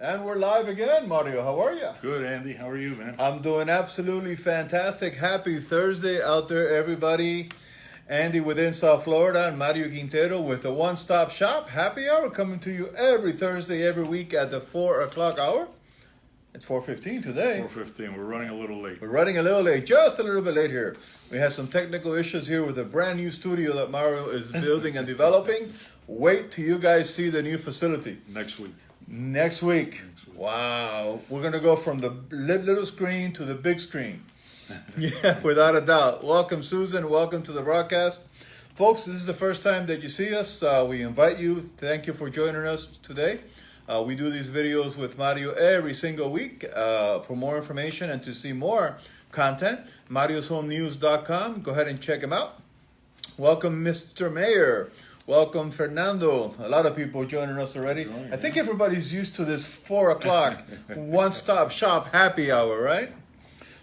And we're live again, Mario. How are you? Good, Andy. How are you, man? I'm doing absolutely fantastic. Happy Thursday out there, everybody. Andy within South Florida and Mario Quintero with a one-stop shop happy hour coming to you every Thursday, every week at the 4 o'clock hour. It's 4:15 today. 4:15. We're running a little late. We're running a little late, just a little bit late here. We had some technical issues here with a brand new studio that Mario is building and developing. Wait till you guys see the new facility. Next week. Next week. Wow. We're going to go from the little screen to the big screen. Yeah, without a doubt. Welcome, Susan. Welcome to the broadcast. Folks, this is the first time that you see us. We invite you. Thank you for joining us today. We do these videos with Mario every single week. For more information and to see more content, marioshomenews.com. Go ahead and check him out. Welcome, Mr. Mayor. Welcome, Fernando. A lot of people joining us already. I think everybody's used to this 4 o'clock one-stop shop happy hour, right?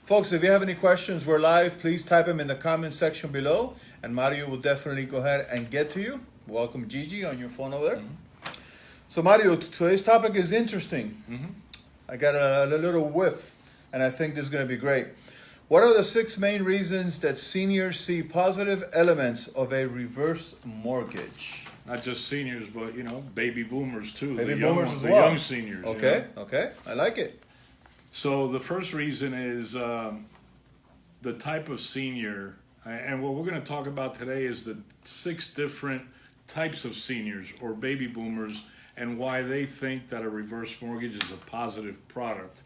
Folks, if you have any questions, we're live. Please type them in the comment section below, and Mario will definitely go ahead and get to you. Welcome, Gigi, on your phone over there. Mm-hmm. So, Mario, today's topic is interesting. Mm-hmm. I got a little whiff, and I think this is going to be great. What are the 6 main reasons that seniors see positive elements of a reverse mortgage? Not just seniors, but, baby boomers, too. Baby the boomers young, as the well. young seniors. Okay, okay. I like it. So the first reason is the type of senior, and what we're going to talk about today is the 6 different types of seniors or baby boomers and why they think that a reverse mortgage is a positive product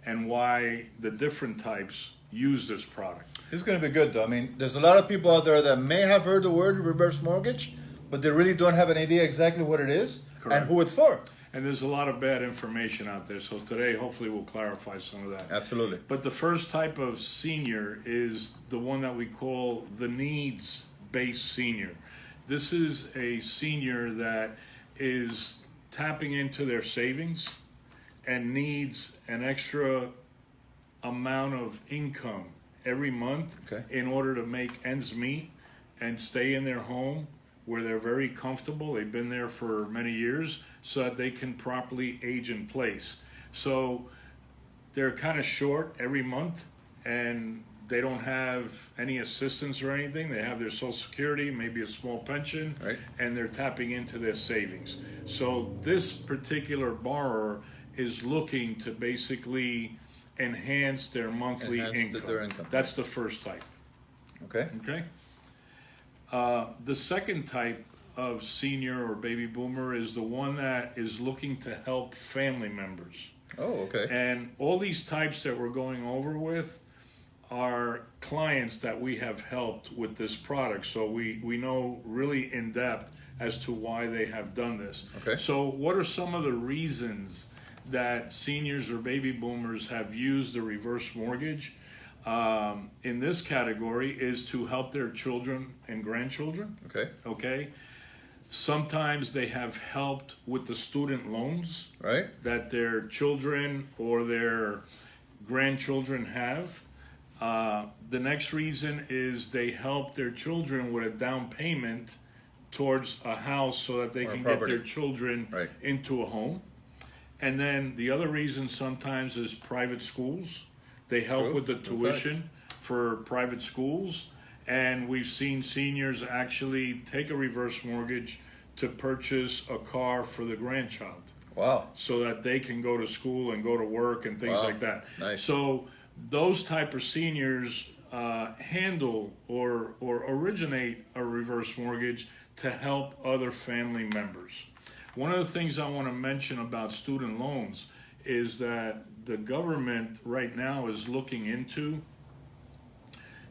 and why the different types use this product. This is going to be good, though. I mean, there's a lot of people out there that may have heard the word reverse mortgage, but they really don't have an idea exactly what it is and who it's for. And there's a lot of bad information out there. So today, hopefully, we'll clarify some of that. Absolutely. But the first type of senior is the one that we call the needs-based senior. This is a senior that is tapping into their savings and needs an extra amount of income every month in order to make ends meet and stay in their home where they're very comfortable. They've been there for many years so that they can properly age in place. So they're kind of short every month and they don't have any assistance or anything. They have their Social Security, maybe a small pension, and they're tapping into their savings. So this particular borrower is looking to basically enhance their monthly income. That's the first type. Okay. The second type of senior or baby boomer is the one that is looking to help family members. Oh, okay. And all these types that we're going over with are clients that we have helped with this product. So we know really in depth as to why they have done this. Okay. So what are some of the reasons that seniors or baby boomers have used the reverse mortgage in this category is to help their children and grandchildren. Okay. Sometimes they have helped with the student loans that their children or their grandchildren have. The next reason is they help their children with a down payment towards a house so that they can get their children into a home. And then the other reason sometimes is private schools. They help with the tuition for private schools. And we've seen seniors actually take a reverse mortgage to purchase a car for the grandchild. Wow. So that they can go to school and go to work and things like that. Nice. So those type of seniors handle or originate a reverse mortgage to help other family members. One of the things I want to mention about student loans is that the government right now is looking into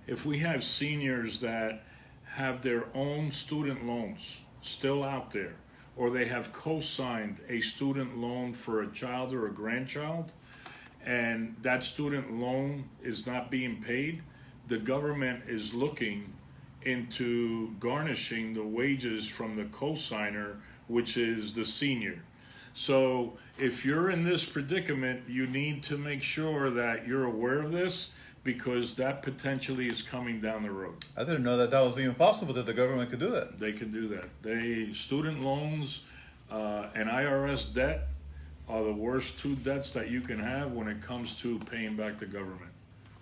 if we have seniors that have their own student loans still out there, or they have co-signed a student loan for a child or a grandchild, and that student loan is not being paid, the government is looking into garnishing the wages from the co-signer, which is the senior. So if you're in this predicament, you need to make sure that you're aware of this because that potentially is coming down the road. I didn't know that that was even possible, that the government could do that. They can do that. Student loans and IRS debt, are the worst two debts that you can have when it comes to paying back the government.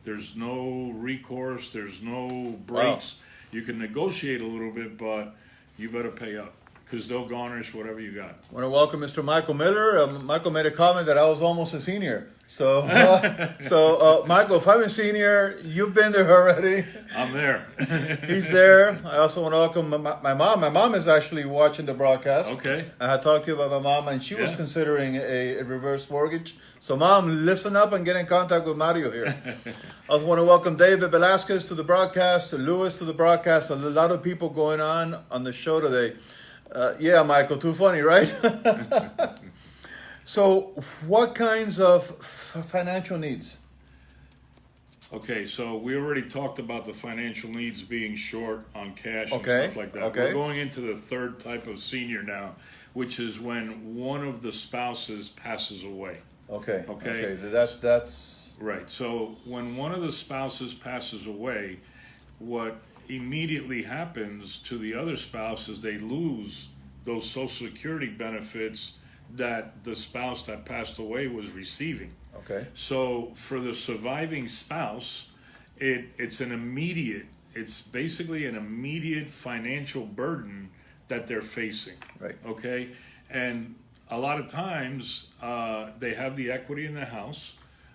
There's no recourse, there's no breaks. You can negotiate a little bit, but you better pay up because they'll garnish whatever you got. I want to welcome Mr. Michael Miller. Michael made a comment that I was almost a senior. So, Michael, if I'm a senior, you've been there already. I'm there. He's there. I also want to welcome my mom. My mom is actually watching the broadcast. Okay. I had talked to you about my mom, and she was considering a reverse mortgage. So, Mom, listen up and get in contact with Mario here. I also want to welcome David Velasquez to the broadcast, Lewis to the broadcast. A lot of people going on the show today. Yeah, Michael, too funny, right? So, what kinds of financial needs? Okay, so we already talked about the financial needs being short on cash and Okay, stuff like that. okay. We're going into the third type of senior now, which is when one of the spouses passes away. Okay. Okay. That's Right. So when one of the spouses passes away, what immediately happens to the other spouse is they lose those Social Security benefits that the spouse that passed away was receiving. okay. So for the surviving spouse, it's basically an immediate financial burden that they're facing. Right. Okay. And a lot of times they have the equity in the house.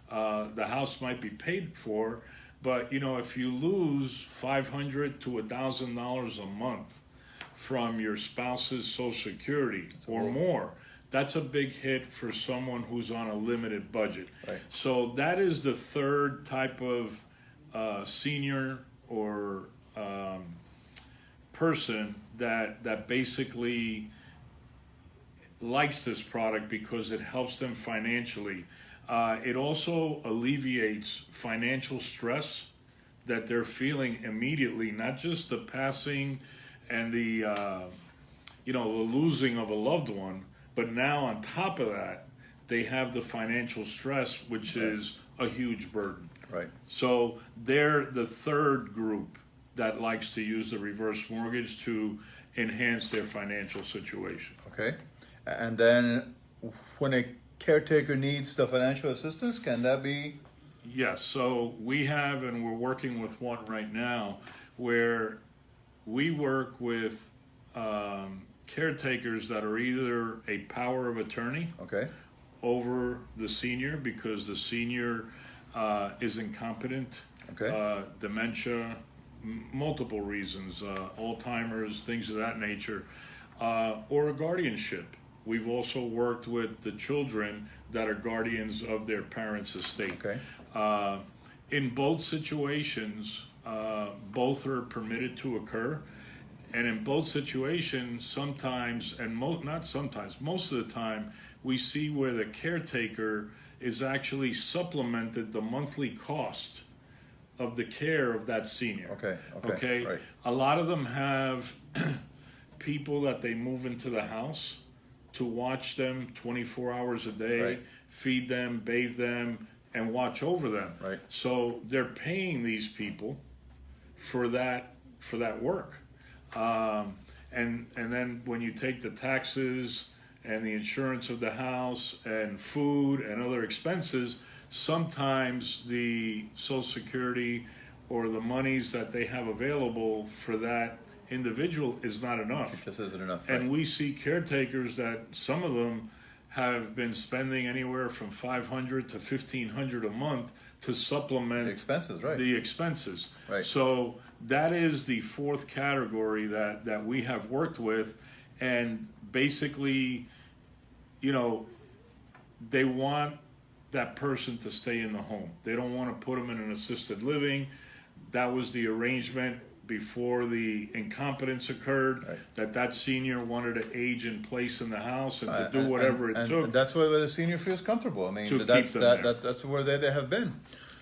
The house might be paid for, but if you lose $500 to $1,000 a month from your spouse's Social Security or more, that's a big hit for someone who's on a limited budget. Right. So that is the third type of senior or person that basically likes this product because it helps them financially. It also alleviates financial stress that they're feeling immediately, not just the passing and the losing of a loved one, but now on top of that, they have the financial stress, which is a huge burden. Right. So they're the third group that likes to use the reverse mortgage to enhance their financial situation. Okay. And then when a caretaker needs the financial assistance, can that be? Yes, so we have, and we're working with one right now, where we work with caretakers that are either a power of attorney Okay. over the senior because the senior is incompetent, Okay. dementia, multiple reasons, Alzheimer's, things of that nature, or a guardianship. We've also worked with the children that are guardians of their parents' estate. Okay. In both situations, both are permitted to occur. And in both situations, sometimes, and not sometimes, most of the time, we see where the caretaker is actually supplemented the monthly cost of the care of that senior. Okay. Right. A lot of them have people that they move into the house to watch them 24 hours a day, Right. feed them, bathe them, and watch over them. Right. So they're paying these people for that work. And then when you take the taxes and the insurance of the house and food and other expenses, sometimes the Social Security or the monies that they have available for that individual is not enough. It just isn't enough. And we see caretakers that some of them have been spending anywhere from $500 to $1,500 a month to supplement The expenses, right. the expenses. Right. So that is the fourth category that we have worked with, and basically, they want that person to stay in the home. They don't want to put them in an assisted living. That was the arrangement before the incompetence occurred, Right. that senior wanted to age in place in the house and to do whatever it took. And that's where the senior feels comfortable. I mean, to that's keep them there. that's where they have been.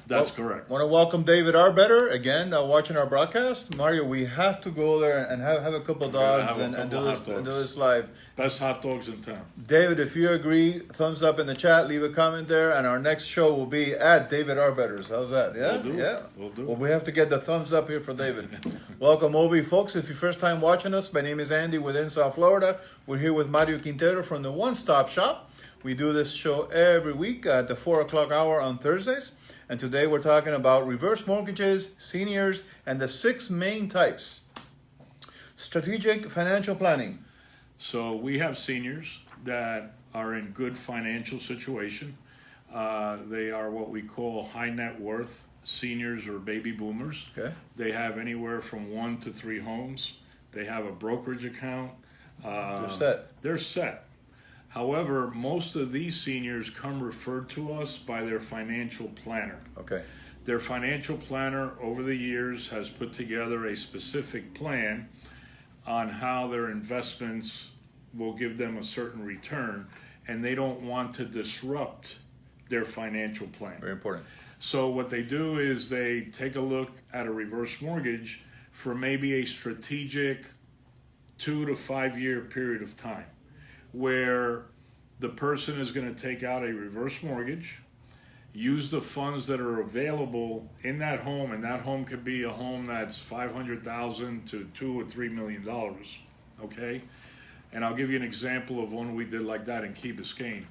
That's correct. Want to welcome David Arbetter again, watching our broadcast. Mario, we have to go there and have a couple dogs have a and do couple this hot dogs. do this live. Best hot dogs in town. David, if you agree, thumbs up in the chat, leave a comment there, and our next show will be at David Arbetter's. How's that? Yeah, Will do. yeah. Will do. Well, we have to get the thumbs up here for David. Welcome, Ovi, folks. If you're first time watching us, my name is Andy with South Florida. We're here with Mario Quintero from the One Stop Shop. We do this show every week at the 4 o'clock hour on Thursdays. And today we're talking about reverse mortgages, seniors, and the 6 main types. Strategic financial planning. So we have seniors that are in good financial situation. They are what we call high net worth seniors or baby boomers. Okay. They have anywhere from 1 to 3 homes. They have a brokerage account. They're set. They're set. However, most of these seniors come referred to us by their financial planner. Okay. Their financial planner over the years has put together a specific plan on how their investments will give them a certain return, and they don't want to disrupt their financial plan. Very important. So what they do is they take a look at a reverse mortgage for maybe a strategic 2 to 5 year period of time, where the person is going to take out a reverse mortgage, use the funds that are available in that home, and that home could be a home that's $500,000 to $2 or $3 million. Okay, and I'll give you an example of one we did like that in Key Biscayne,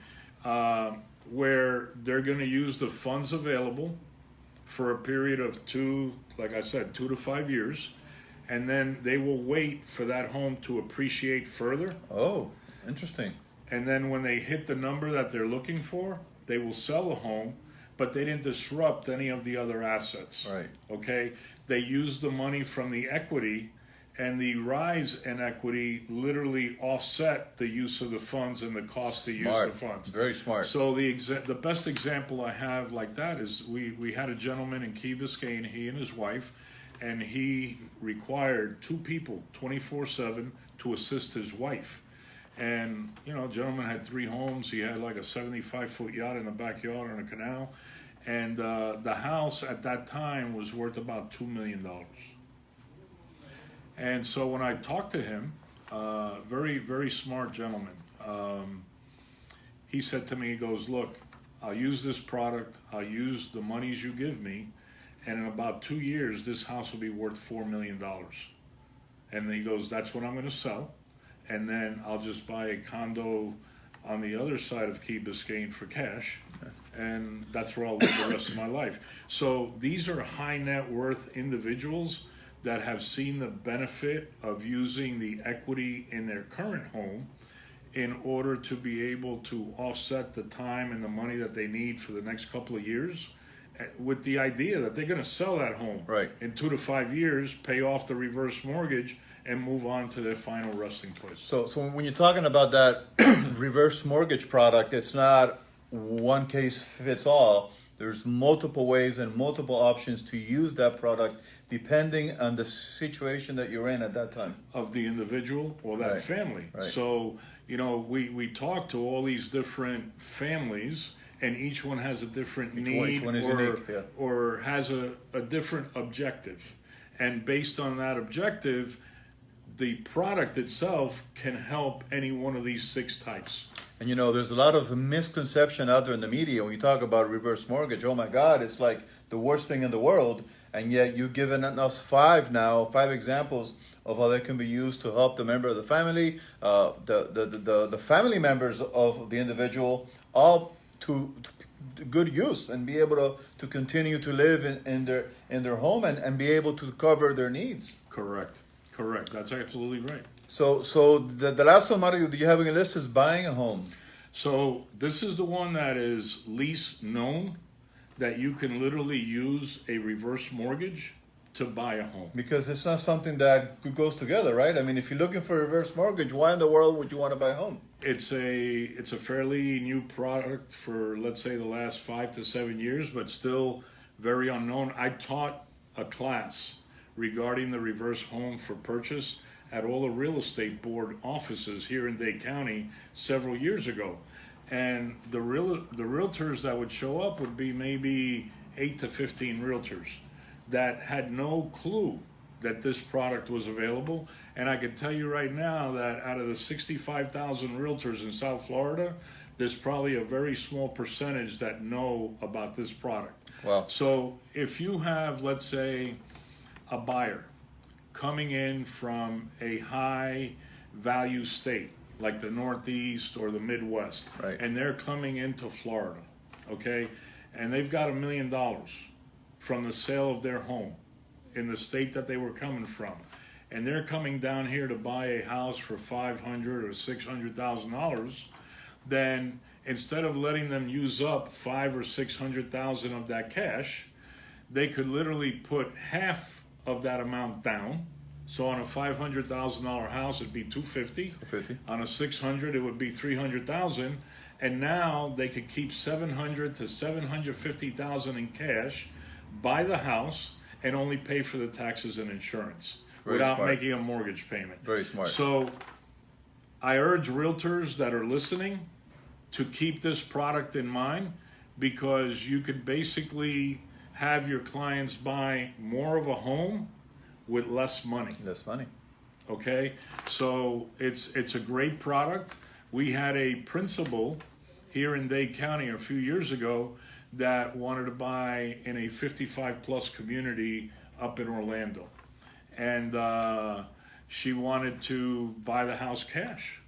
where they're going to use the funds available for a period of 2 to 5 years, and then they will wait for that home to appreciate further. Oh, interesting. And then when they hit the number that they're looking for, they will sell the home, but they didn't disrupt any of the other assets. Right. Okay? They used the money from the equity, and the rise in equity literally offset the use of the funds and the cost to use the funds. Very smart. So the best example I have like that is we had a gentleman in Key Biscayne, he and his wife, and he required 2 people 24/7 to assist his wife. And, gentleman had 3 homes. He had like a 75-foot yacht in the backyard on a canal. And the house at that time was worth about $2 million. And so when I talked to him, very, very smart gentleman, he said to me, he goes, look, I'll use this product. I'll use the monies you give me. And in about 2 years, this house will be worth $4 million. And he goes, that's what I'm going to sell. And then I'll just buy a condo on the other side of Key Biscayne for cash, and that's where I'll live the rest of my life. So these are high net worth individuals that have seen the benefit of using the equity in their current home in order to be able to offset the time and the money that they need for the next couple of years, with the idea that they're going to sell that home in 2 to 5 years, pay off the reverse mortgage, and move on to their final resting place. So when you're talking about that reverse mortgage product, it's not one case fits all. There's multiple ways and multiple options to use that product depending on the situation that you're in at that time. Of the individual or that family. Right. So, we talk to all these different families, and each one has a different need one is unique, or has a different objective. And based on that objective, the product itself can help any one of these 6 types. And there's a lot of misconception out there in the media when you talk about reverse mortgage. Oh my God, it's like the worst thing in the world. And yet you've given us 5 examples of how they can be used to help the member of the family, the family members of the individual, all to good use and be able to continue to live in their home and be able to cover their needs. Correct. That's absolutely right. So the last one, Mario, do you have on your list is buying a home. So this is the one that is least known, that you can literally use a reverse mortgage to buy a home. Because it's not something that goes together, right? I mean, if you're looking for a reverse mortgage, why in the world would you want to buy a home? It's a fairly new product for, let's say, the last 5 to 7 years, but still very unknown. I taught a class regarding the reverse home for purchase at all the real estate board offices here in Dade County several years ago. And the realtors that would show up would be maybe 8 to 15 realtors that had no clue that this product was available. And I can tell you right now that out of the 65,000 realtors in South Florida, there's probably a very small percentage that know about this product. Wow. So if you have, let's say, a buyer coming in from a high value state, like the Northeast or the Midwest, Right. and they're coming into Florida, okay, and they've got $1 million from the sale of their home in the state that they were coming from, and they're coming down here to buy a house for $500,000 or $600,000, then instead of letting them use up $500,000 or $600,000 of that cash, they could literally put half of that amount down. So on a $500,000 house, it'd be $250,000. $250,000. On a $600,000, it would be $300,000. And now they could keep $700,000 to $750,000 in cash, buy the house, and only pay for the taxes and insurance Very without smart. making a mortgage payment. Very smart. So I urge realtors that are listening to keep this product in mind, because you could basically have your clients buy more of a home with less money. Less money. Okay, so it's a great product. We had a principal here in Dade County a few years ago that wanted to buy in a 55 plus community up in Orlando, and she wanted to buy the house cash.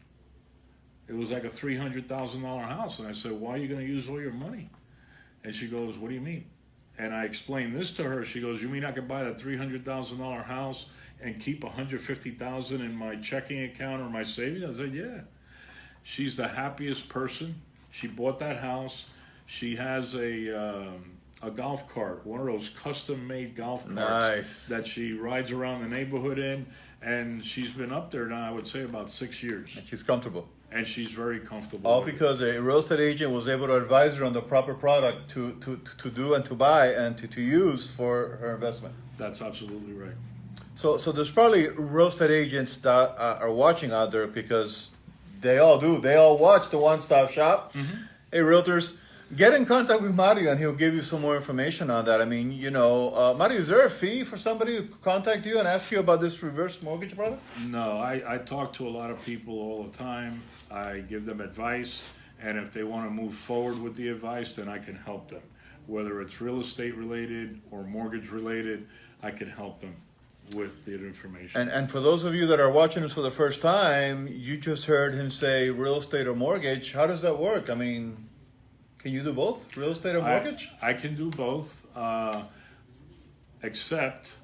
It was like a $300,000 house, and I said, "Why are you going to use all your money?" And she goes, "What do you mean?" And I explained this to her. She goes, "You mean I could buy that $300,000 house and keep $150,000 in my checking account or my savings?" I said, "Yeah." She's the happiest person. She bought that house. She has a golf cart, one of those custom-made golf carts Nice. that she rides around the neighborhood in, and she's been up there now, I would say, about 6 years, She's comfortable. and she's very comfortable. All with it. because a real estate agent was able to advise her on the proper product to do and to buy and to use for her investment. That's absolutely right. So there's probably real estate agents that are watching out there, because they all do. They all watch the One Stop Shop. Mm-hmm. Hey, realtors, get in contact with Mario and he'll give you some more information on that. I mean, Mario, is there a fee for somebody to contact you and ask you about this reverse mortgage product? No, I talk to a lot of people all the time. I give them advice, and if they want to move forward with the advice, then I can help them. Whether it's real estate related or mortgage related, I can help them with the information. And for those of you that are watching this for the first time, you just heard him say real estate or mortgage. How does that work? I mean, can you do both, real estate or mortgage? I can do both, except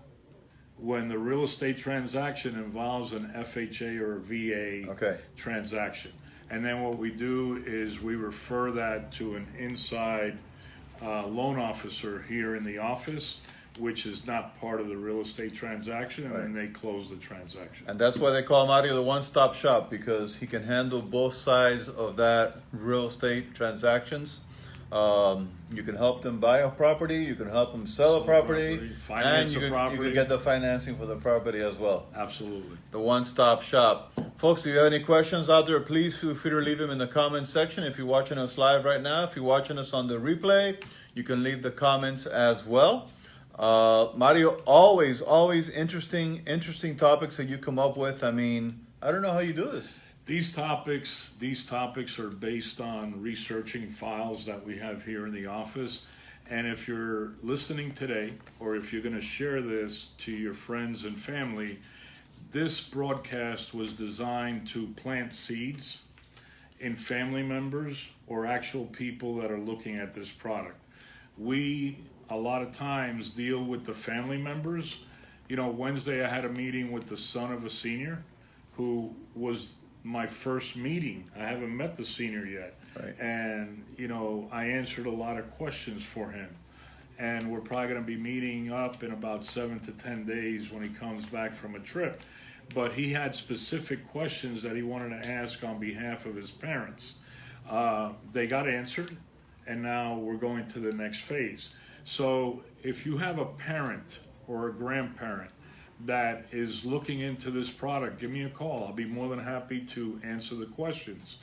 when the real estate transaction involves an FHA or a VA Okay. transaction. And then what we do is we refer that to an inside loan officer here in the office, which is not part of the real estate transaction, and then they close the transaction. And that's why they call Mario the one-stop shop, because he can handle both sides of that real estate transactions. You can help them buy a property, you can help them sell a property, finance and a you property. can get the financing for the property as well. Absolutely. The one-stop shop. Folks, if you have any questions out there, please feel free to leave them in the comments section. If you're watching us live right now, if you're watching us on the replay, you can leave the comments as well. Mario, always interesting topics that you come up with. I mean, I don't know how you do this. These topics are based on researching files that we have here in the office. And if you're listening today, or if you're going to share this to your friends and family, this broadcast was designed to plant seeds in family members or actual people that are looking at this product. We, a lot of times, deal with the family members. Wednesday I had a meeting with the son of a senior who was my first meeting. I haven't met the senior yet. Right. And, I answered a lot of questions for him. And we're probably going to be meeting up in about 7 to 10 days when he comes back from a trip. But he had specific questions that he wanted to ask on behalf of his parents. They got answered, and now we're going to the next phase. So if you have a parent or a grandparent that is looking into this product, give me a call. I'll be more than happy to answer the questions.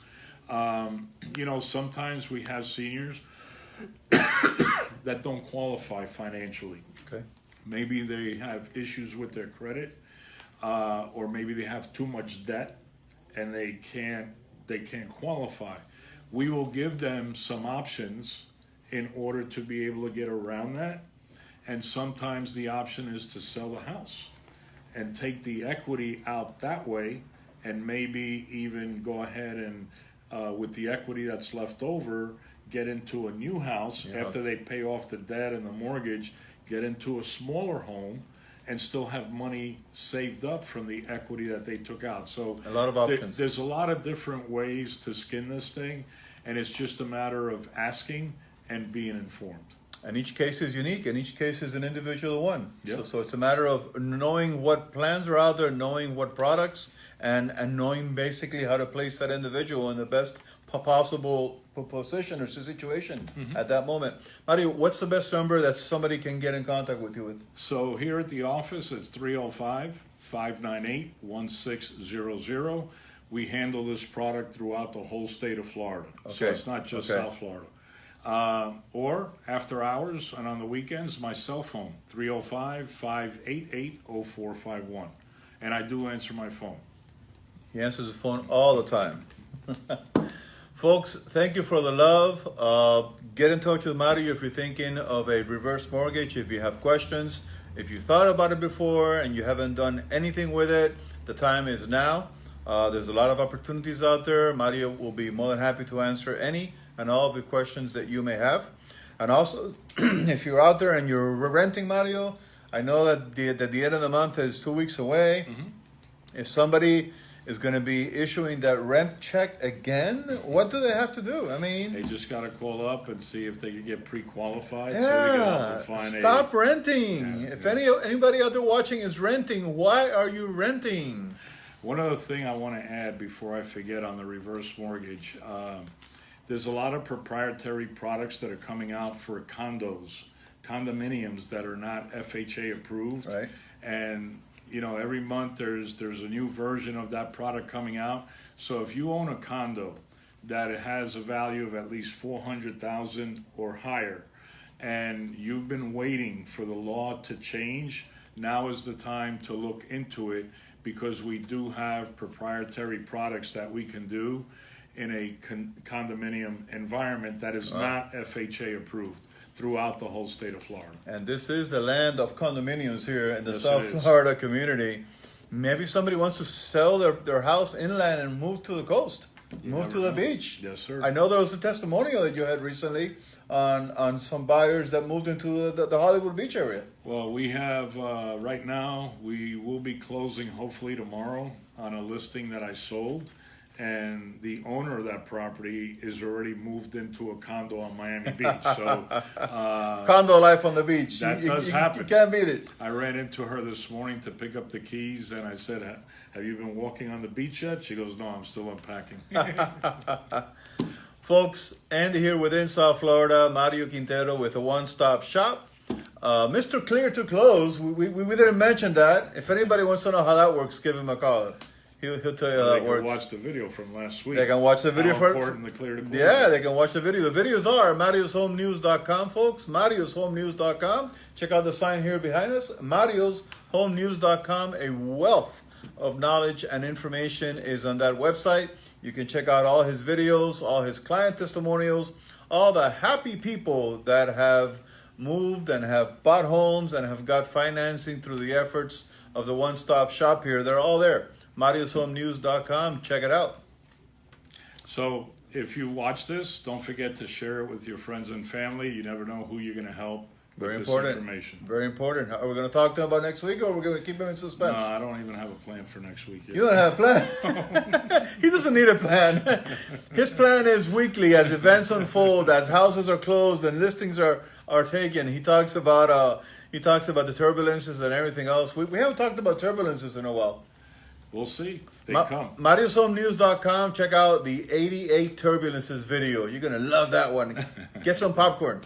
Sometimes we have seniors that don't qualify financially. Okay. Maybe they have issues with their credit, or maybe they have too much debt and they can't qualify. We will give them some options in order to be able to get around that. And sometimes the option is to sell the house and take the equity out that way and maybe even go ahead and with the equity that's left over, get into a new house after they pay off the debt and the mortgage, get into a smaller home, and still have money saved up from the equity that they took out. So A lot of options. there's a lot of different ways to skin this thing, and it's just a matter of asking and being informed. And each case is unique, and each case is an individual one. Yep. So it's a matter of knowing what plans are out there, knowing what products, and knowing basically how to place that individual in the best possible position or situation at that moment. Mario, what's the best number that somebody can get in contact with you with? So here at the office, it's 305-598-1600. We handle this product throughout the whole state of Florida. So Okay. it's not just Okay. South Florida. Or after hours and on the weekends, my cell phone, 305-588-0451. And I do answer my phone. He answers the phone all the time. Folks, thank you for the love. Get in touch with Mario if you're thinking of a reverse mortgage, if you have questions. If you thought about it before and you haven't done anything with it, the time is now. There's a lot of opportunities out there. Mario will be more than happy to answer any and all of the questions that you may have. And also, if you're out there and you're renting, Mario, I know that the end of the month is 2 weeks away. If somebody is going to be issuing that rent check again, what do they have to do? I mean, They just got to call up and see if they can get pre-qualified. So we can help yeah, them find stop renting. Yeah, If yeah. anybody out there watching is renting, why are you renting? One other thing I want to add before I forget on the reverse mortgage, there's a lot of proprietary products that are coming out for condominiums that are not FHA approved. Right. And you know, every month there's a new version of that product coming out. So if you own a condo that it has a value of at least $400,000 or higher, and you've been waiting for the law to change, now is the time to look into it, because we do have proprietary products that we can do in a condominium environment that is not FHA approved throughout the whole state of Florida. And this is the land of condominiums here in the Yes, South it is. Florida community. Maybe somebody wants to sell their house inland and move to the coast, move never to the know. beach. Yes, sir. I know there was a testimonial that you had recently on some buyers that moved into the Hollywood Beach area. Well, we have, right now, we will be closing hopefully tomorrow on a listing that I sold. And the owner of that property is already moved into a condo on Miami Beach. So Condo life on the beach. that does happen. You can't beat it. I ran into her this morning to pick up the keys, and I said, have you been walking on the beach yet? She goes, no, I'm still unpacking. Folks, Andy here within South Florida, Mario Quintero with a one-stop shop. Mr. Clear to Close, we didn't mention that. If anybody wants to know how that works, give him a call. He'll tell you how They that can works. watch the video from last week. They can watch the video How for important the clear to close. Yeah, they can watch the video. The videos are MariosHomeNews.com, folks. MariosHomeNews.com. Check out the sign here behind us. MariosHomeNews.com. A wealth of knowledge and information is on that website. You can check out all his videos, all his client testimonials, all the happy people that have moved and have bought homes and have got financing through the efforts of the one-stop shop here. They're all there. MariosHomeNews.com. Check it out. So if you watch this, don't forget to share it with your friends and family. You never know who you're going to help with Very this important. information. Very important. Are we going to talk to him about next week, or are we going to keep him in No, suspense? I don't even have a plan for next week yet. You don't have a plan. He doesn't need a plan. His plan is weekly as events unfold, as houses are closed and listings are taken. He talks about the turbulences and everything else. We haven't talked about turbulences in a while. We'll see. They come. MariosHomeNews.com. Check out the 88 turbulences video. You're going to love that one. Get some popcorn.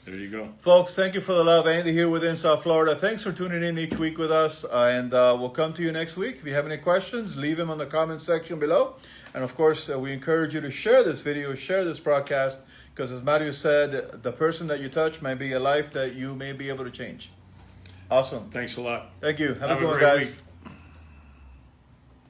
There you go. Folks, thank you for the love. Andy here within South Florida. Thanks for tuning in each week with us. And we'll come to you next week. If you have any questions, leave them on the comment section below. And of course, we encourage you to share this video, share this broadcast, because as Mario said, the person that you touch might be a life that you may be able to change. Awesome. Thanks a lot. Thank you. Have a Have good a one, great guys. week.